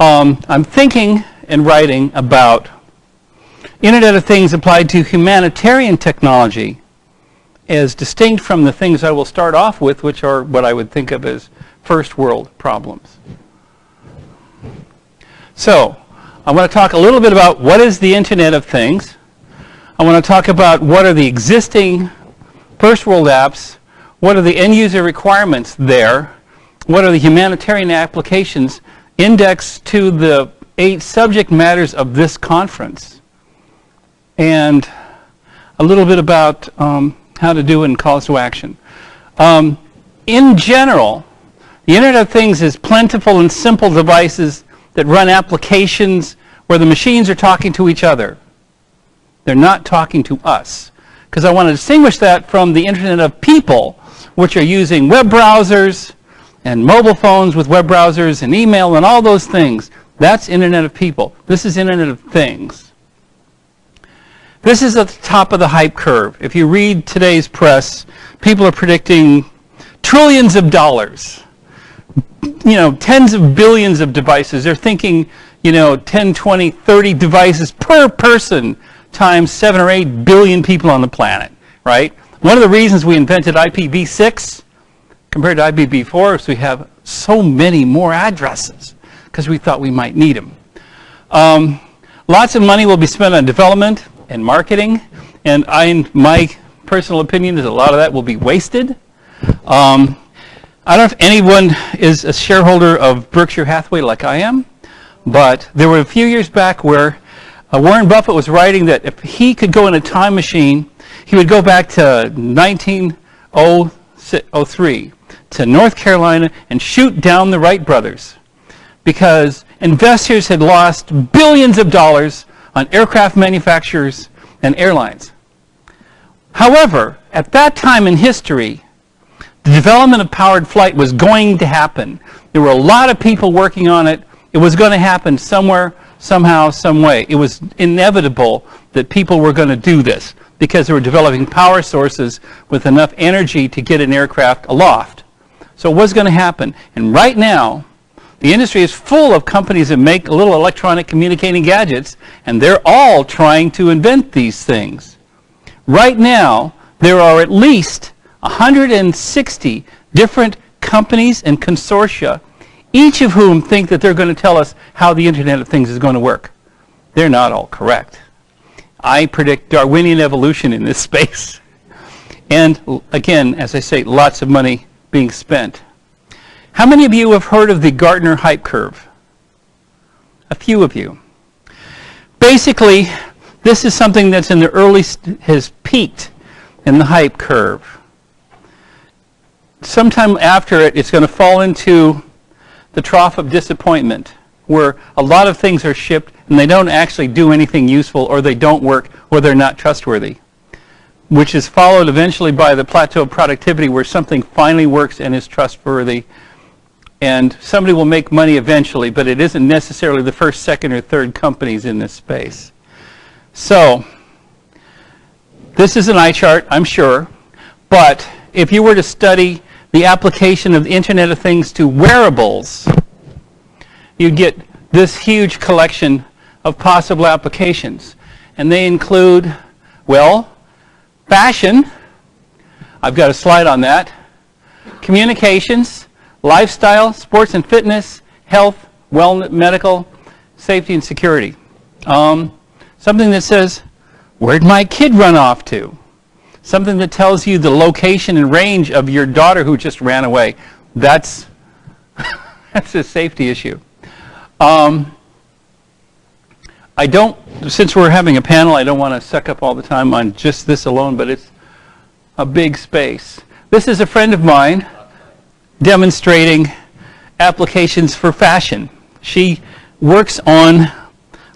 I'm thinking and writing about Internet of Things applied to humanitarian technology as distinct from the things I will start off with, which are what I would think of as first world problems. So, I want to talk a little bit about what is the Internet of Things. I want to talk about what are the existing first world apps, what are the end user requirements there, what are the humanitarian applications indexed to the 8 subject matters of this conference, and a little bit about how to do it and calls to action. In general, the Internet of Things is plentiful and simple devices that run applications where the machines are talking to each other. They're not talking to us. Because I want to distinguish that from the Internet of People, which are using web browsers and mobile phones with web browsers and email and all those things. That's Internet of People. This is Internet of Things. This is at the top of the hype curve. If you read today's press, people are predicting trillions of dollars. You know, tens of billions of devices. They're thinking, you know, 10, 20, 30 devices per person times 7 or 8 billion people on the planet, right? One of the reasons we invented IPv6 compared to IPv4 is we have so many more addresses because we thought we might need them. Lots of money will be spent on development and marketing, and my personal opinion is a lot of that will be wasted. I don't know if anyone is a shareholder of Berkshire Hathaway like I am, but there were a few years back where Warren Buffett was writing that if he could go in a time machine, he would go back to 1903 to North Carolina and shoot down the Wright brothers because investors had lost billions of dollars on aircraft manufacturers and airlines. However, at that time in history, the development of powered flight was going to happen. There were a lot of people working on it. It was going to happen somewhere, somehow, some way. It was inevitable that people were going to do this because they were developing power sources with enough energy to get an aircraft aloft. So it was going to happen. And right now, the industry is full of companies that make little electronic communicating gadgets, and they're all trying to invent these things. Right now, there are at least 160 different companies and consortia, each of whom think that they're going to tell us how the Internet of Things is going to work. They're not all correct. I predict Darwinian evolution in this space. And again, as I say, lots of money being spent. How many of you have heard of the Gartner hype curve? A few of you. Basically, this is something that's in the early, has peaked in the hype curve. Sometime after it, it's going to fall into the trough of disappointment, where a lot of things are shipped and they don't actually do anything useful, or they don't work, or they're not trustworthy, which is followed eventually by the plateau of productivity, where something finally works and is trustworthy, and somebody will make money eventually, but it isn't necessarily the first, second, or third companies in this space. So, this is an eye chart, I'm sure, but if you were to study the application of the Internet of Things to wearables, you'd get this huge collection of possible applications. And they include, well, fashion. I've got a slide on that. Communications, lifestyle, sports and fitness, health, wellness, medical, safety and security. Something that says, where'd my kid run off to? Something that tells you the location and range of your daughter who just ran away. That's, that's a safety issue. I don't, since we're having a panel, I don't want to suck up all the time on just this alone, but it's a big space. This is a friend of mine demonstrating applications for fashion. She works on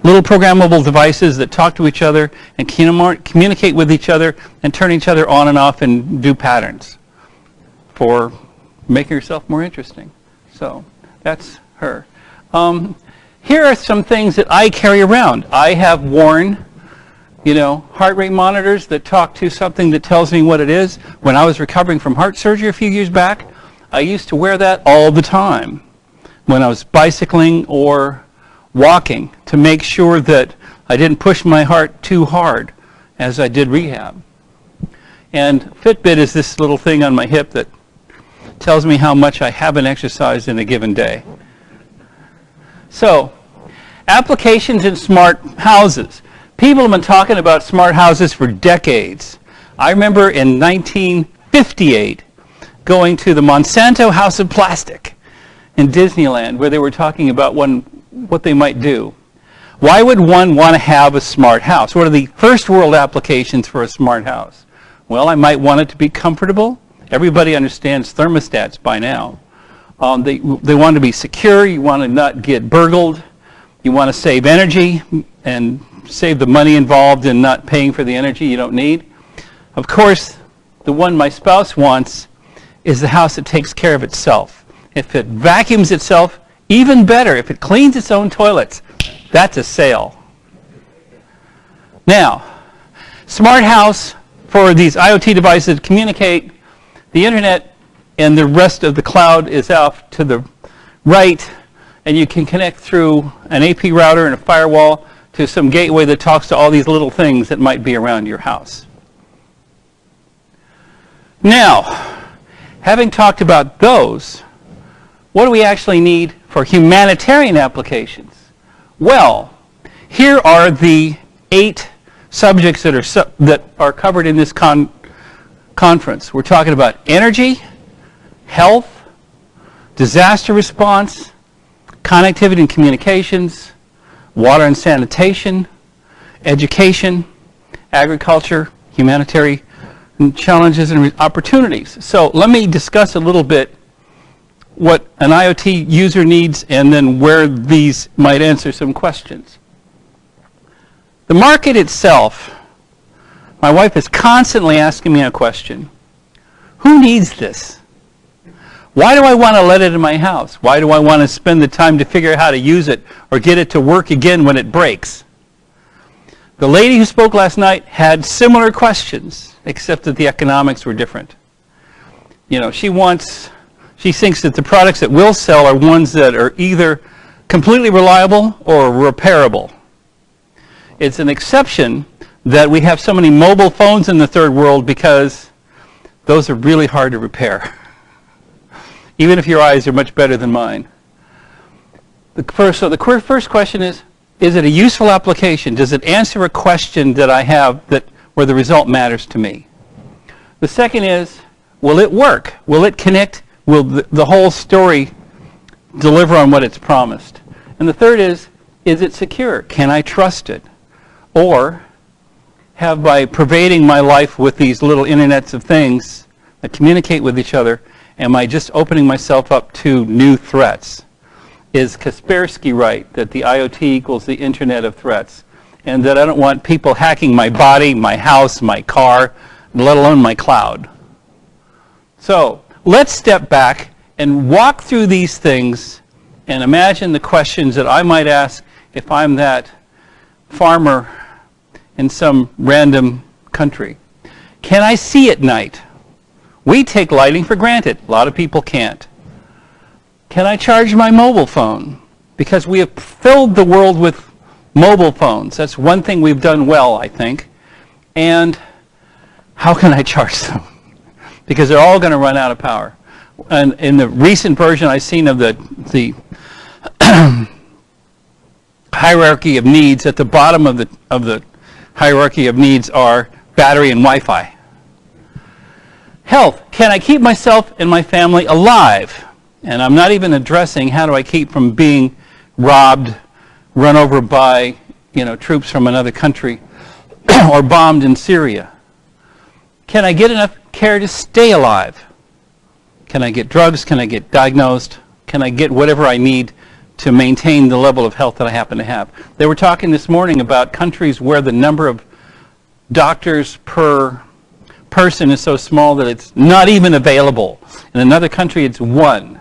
little programmable devices that talk to each other and communicate with each other and turn each other on and off and do patterns for making yourself more interesting. So that's her. Here are some things that I carry around. I have worn, heart rate monitors that talk to something that tells me what it is. When I was recovering from heart surgery a few years back, I used to wear that all the time when I was bicycling or walking to make sure that I didn't push my heart too hard as I did rehab. And Fitbit is this little thing on my hip that tells me how much I haven't exercised in a given day. So, applications in smart houses. People have been talking about smart houses for decades. I remember in 1958 going to the Monsanto House of Plastic in Disneyland where they were talking about what they might do. Why would one want to have a smart house? What are the first world applications for a smart house? Well, I might want it to be comfortable. Everybody understands thermostats by now. They want to be secure. You want to not get burgled. You want to save energy and save the money involved in not paying for the energy you don't need. Of course, the one my spouse wants is the house that takes care of itself. If it vacuums itself, even better. If it cleans its own toilets, that's a sale. Now, smart house for these IoT devices communicate. The internet and the rest of the cloud is off to the right, and you can connect through an AP router and a firewall to some gateway that talks to all these little things that might be around your house. Now, having talked about those, what do we actually need for humanitarian applications? Well, here are the 8 subjects that are covered in this conference. We're talking about energy, health, disaster response, connectivity and communications, water and sanitation, education, agriculture, humanitarian challenges and opportunities. So let me discuss a little bit what an IoT user needs and then where these might answer some questions. The market itself, my wife is constantly asking me a question. Who needs this? Why do I want to let it in my house? Why do I want to spend the time to figure out how to use it or get it to work again when it breaks? The lady who spoke last night had similar questions, except that the economics were different. You know, she thinks that the products that will sell are ones that are either completely reliable or repairable. It's an exception that we have so many mobile phones in the third world because those are really hard to repair. Even if your eyes are much better than mine. So the first question is it a useful application? Does it answer a question that I have where the result matters to me? The second is, will it work? Will it connect? Will the whole story deliver on what it's promised? And the third is it secure? Can I trust it? Or have, by pervading my life with these little internets of things that communicate with each other, am I just opening myself up to new threats? Is Kaspersky right that the IoT equals the Internet of threats? And that I don't want people hacking my body, my house, my car, let alone my cloud? So let's step back and walk through these things and imagine the questions that I might ask if I'm that farmer in some random country. Can I see at night? We take lighting for granted. A lot of people can't. Can I charge my mobile phone? Because we have filled the world with mobile phones. That's one thing we've done well, I think. And how can I charge them? Because they're all going to run out of power. And in the recent version I've seen of the hierarchy of needs, at the bottom of the hierarchy of needs are battery and Wi-Fi. Health. Can I keep myself and my family alive? And I'm not even addressing how do I keep from being robbed, run over by troops from another country, or bombed in Syria. Can I get enough care to stay alive? Can I get drugs? Can I get diagnosed? Can I get whatever I need to maintain the level of health that I happen to have? They were talking this morning about countries where the number of doctors per person is so small that it's not even available. In another country, it's 1.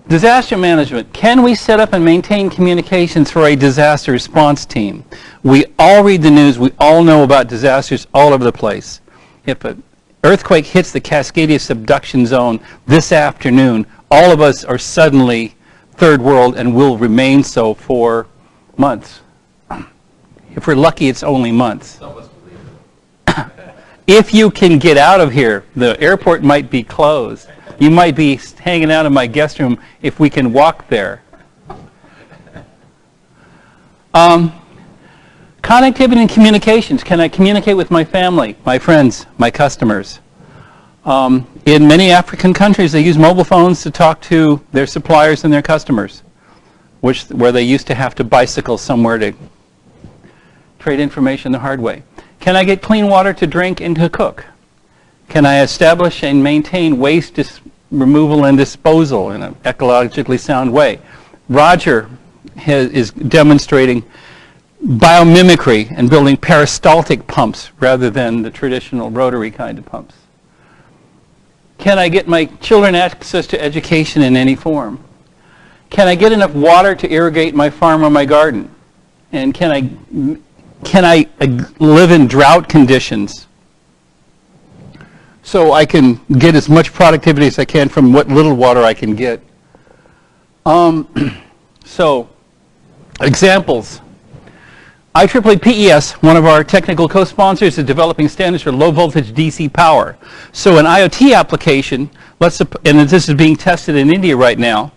Disaster management. Can we set up and maintain communications for a disaster response team? We all read the news. We all know about disasters all over the place. If an earthquake hits the Cascadia subduction zone this afternoon, all of us are suddenly third world and will remain so for months. If we're lucky, it's only months. If you can get out of here, the airport might be closed. You might be hanging out in my guest room if we can walk there. Connectivity and communications. Can I communicate with my family, my friends, my customers? In many African countries, they use mobile phones to talk to their suppliers and their customers, where they used to have to bicycle somewhere to trade information the hard way. Can I get clean water to drink and to cook? Can I establish and maintain waste removal and disposal in an ecologically sound way? Roger is demonstrating biomimicry and building peristaltic pumps rather than the traditional rotary kind of pumps. Can I get my children access to education in any form? Can I get enough water to irrigate my farm or my garden? And can I live in drought conditions so I can get as much productivity as I can from what little water I can get? So, examples. IEEE PES, one of our technical co-sponsors, is developing standards for low voltage DC power. So an IoT application, and this is being tested in India right now,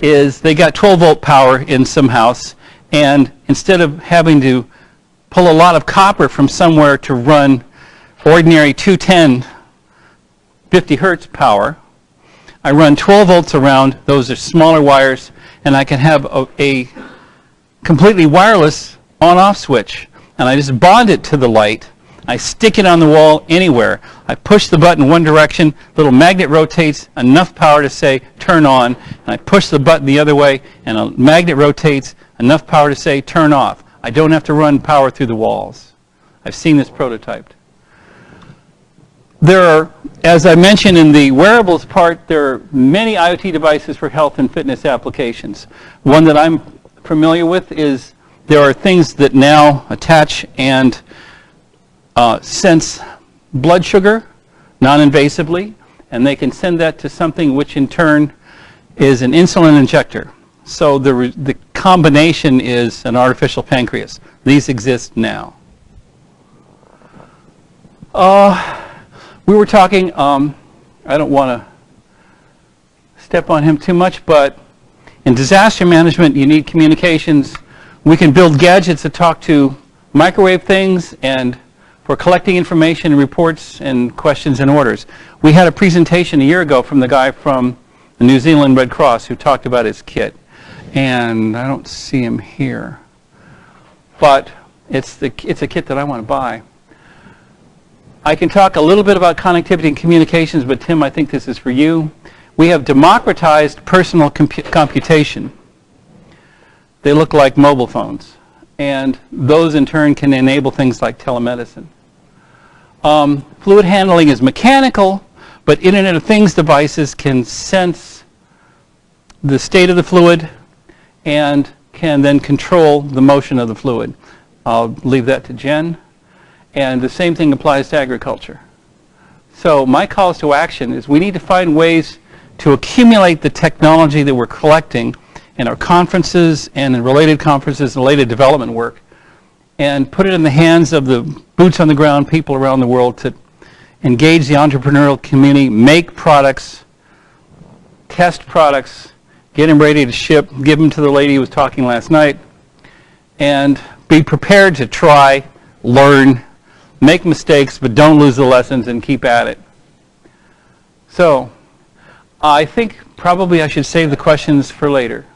is they got 12 volt power in some house, and instead of having to pull a lot of copper from somewhere to run ordinary 210 50 hertz power, I run 12 volts around. Those are smaller wires, and I can have a completely wireless on-off switch, and I just bond it to the light. I stick it on the wall anywhere. I push the button one direction, little magnet rotates enough power to say turn on, and I push the button the other way, and a magnet rotates enough power to say turn off. I don't have to run power through the walls. I've seen this prototyped. There are, as I mentioned in the wearables part, there are many IoT devices for health and fitness applications. One that I'm familiar with is there are things that now attach and sense blood sugar non-invasively, and they can send that to something which in turn is an insulin injector. So the combination is an artificial pancreas. These exist now. We were talking, I don't want to step on him too much, but in disaster management you need communications. We can build gadgets that talk to microwave things and for collecting information and reports and questions and orders. We had a presentation a year ago from the guy from the New Zealand Red Cross who talked about his kit. And I don't see him here. But it's a kit that I want to buy. I can talk a little bit about connectivity and communications, but Tim, I think this is for you. We have democratized personal computation. They look like mobile phones, and those in turn can enable things like telemedicine. Fluid handling is mechanical, but Internet of Things devices can sense the state of the fluid and can then control the motion of the fluid. I'll leave that to Jen. And the same thing applies to agriculture. So my calls to action is we need to find ways to accumulate the technology that we're collecting in our conferences and in related conferences and related development work, and put it in the hands of the boots on the ground people around the world to engage the entrepreneurial community, make products, test products, get them ready to ship, give them to the lady who was talking last night, and be prepared to try, learn, make mistakes, but don't lose the lessons and keep at it. So I think probably I should save the questions for later.